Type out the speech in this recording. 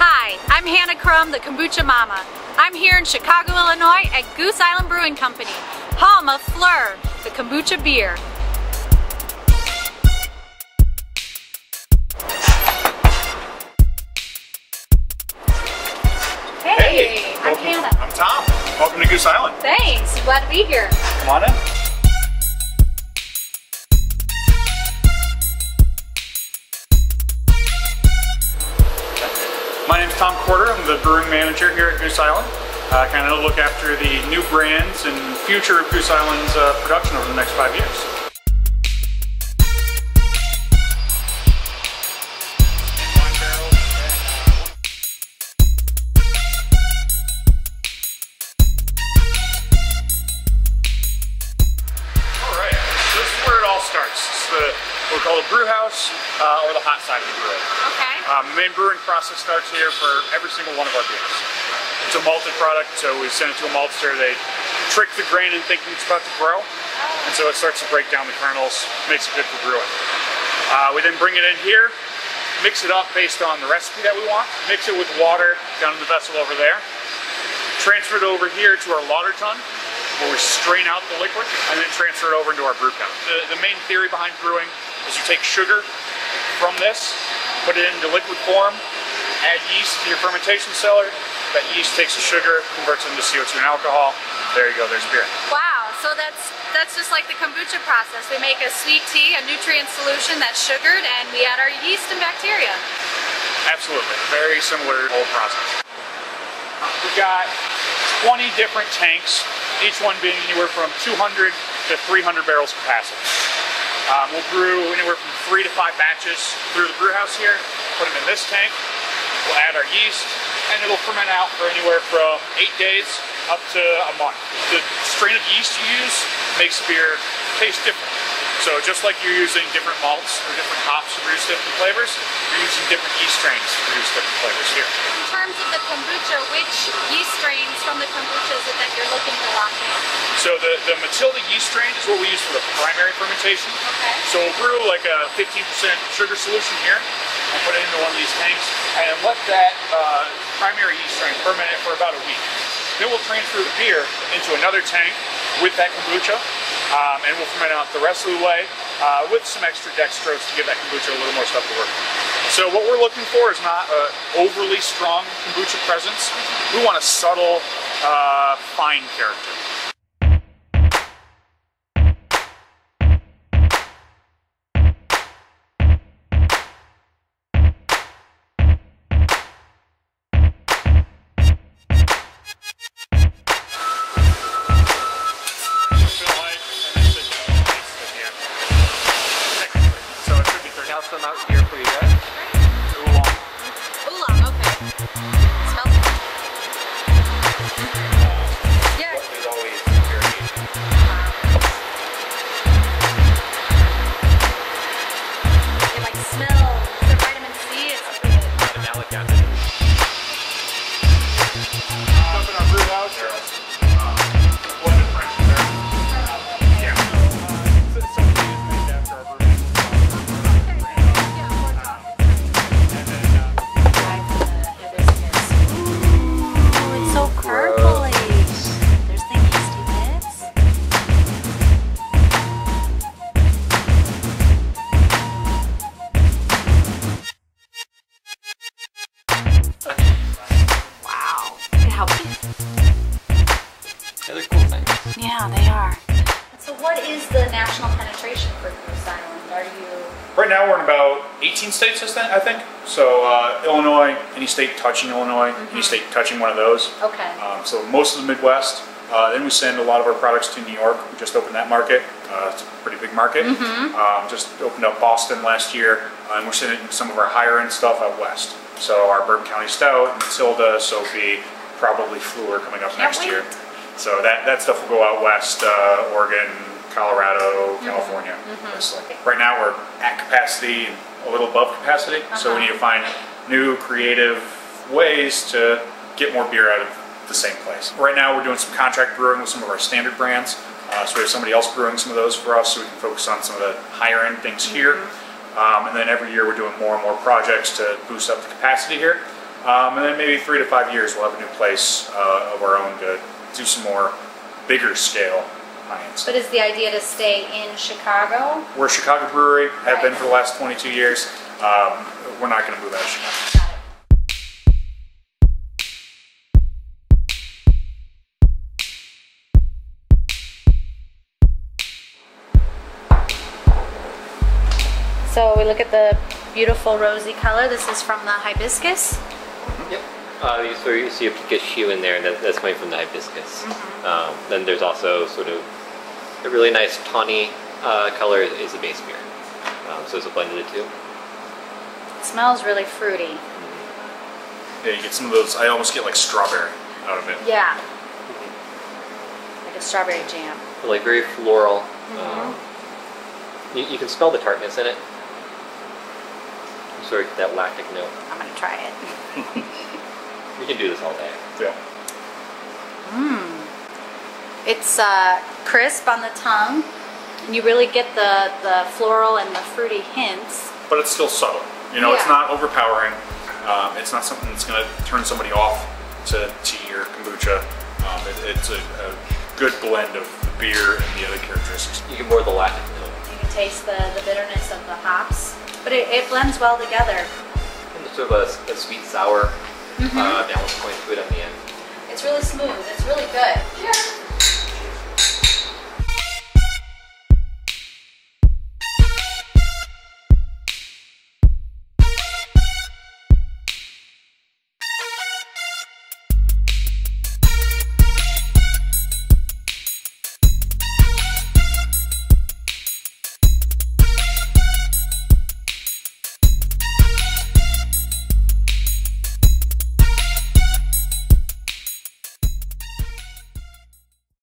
Hi, I'm Hannah Crum, the Kombucha Mama. I'm here in Chicago, Illinois at Goose Island Brewing Company, home of Fleur, the kombucha beer. Hey, I'm Hannah. I'm Tom. Welcome to Goose Island. Thanks, glad to be here. Come on in. My name's Tom Quarter. I'm the brewing manager here at Goose Island. Kind of look after the new brands and future of Goose Island's production over the next 5 years. Alright, so this is where it all starts. This is what we call the brew house, or the hot side of the brew. Okay. The main brewing process starts here for every single one of our beers. It's a malted product, so we send it to a maltster. They trick the grain in thinking it's about to grow, and so it starts to break down the kernels, makes it good for brewing. We then bring it in here, mix it up based on the recipe that we want, mix it with water down in the vessel over there, transfer it over here to our lauter tun, where we strain out the liquid, and then transfer it over into our brew kettle. The main theory behind brewing is you take sugar from this, put it into liquid form, add yeast to your fermentation cellar. That yeast takes the sugar, converts it into CO2 and alcohol. There you go, there's beer. Wow, so that's just like the kombucha process. We make a sweet tea, a nutrient solution that's sugared, and we add our yeast and bacteria. Absolutely, very similar whole process. We've got 20 different tanks, each one being anywhere from 200 to 300 barrels capacity. We'll brew anywhere from 3 to 5 batches through the brew house here, put them in this tank, we'll add our yeast, and it'll ferment out for anywhere from 8 days up to a month. The strain of yeast you use makes beer taste different. So just like you're using different malts or different hops to produce different flavors, you're using different yeast strains to produce different flavors here. In terms of the kombucha, which yeast strains from the kombucha is it that you're looking to lock in? So the Matilda yeast strain is what we use for the primary fermentation. Okay. So we'll brew like a 15% sugar solution here and put it into one of these tanks and let that primary yeast strain ferment it for about a week. Then we'll transfer the beer into another tank with that kombucha, and we'll ferment out the rest of the way with some extra dextrose to give that kombucha a little more stuff to work with. So what we're looking for is not an overly strong kombucha presence. We want a subtle, fine character. Some out here for you guys. Oolong. Oolong, okay. Smells good. Yeah. Is always very easy. It like smells the vitamin C. It's good. Not an alligator. Up in our brew house. Blended French there. Yeah. Some of these made after our brew house. So purplish. There's the yeasty bits. Wow. Look at how big. Yeah, they're cool things. Yeah, they are. So what is the national penetration for Goose Island? Are you... Right now we're in about 18 states, I think. So Illinois, any state touching Illinois, any state touching one of those. Okay. So most of the Midwest. Then we send a lot of our products to New York. We just opened that market. It's a pretty big market. Just opened up Boston last year, and we're sending some of our higher end stuff out west. So our Bourbon County Stout, Matilda, Sophie, probably Fleur coming up next year. So that stuff will go out west, Oregon, Colorado, California. Right now we're at capacity, a little above capacity, so we need to find new creative ways to get more beer out of the same place. Right now we're doing some contract brewing with some of our standard brands, so we have somebody else brewing some of those for us so we can focus on some of the higher end things here. And then every year we're doing more and more projects to boost up the capacity here. And then maybe 3 to 5 years we'll have a new place of our own to do some more bigger scale high-end stuff. But is the idea to stay in Chicago? We're a Chicago brewery, have been Right. for the last 22 years. We're not going to move out of Chicago. Got it. So we look at the beautiful rosy color. This is from the hibiscus. Yep. You see a Pikachu in there, and that's coming from the hibiscus. Then there's also sort of a really nice tawny color is the base beer. So it's a blend of the two. It smells really fruity. Yeah, you get some of those, I almost get like strawberry out of it. Yeah. Like a strawberry jam. Like very floral. You can smell the tartness in it. Sort of that lactic note. I'm gonna try it. We can do this all day. Yeah. It's crisp on the tongue, and you really get the floral and the fruity hints. But it's still subtle. You know, it's Yeah. not overpowering. It's not something that's going to turn somebody off to tea or kombucha. It's a good blend of the beer and the other characteristics. You get more of the lactic note. You can taste the bitterness of the hops, but it blends well together. And there's sort of a sweet sour balance point to it on the end. It's really smooth. It's really good.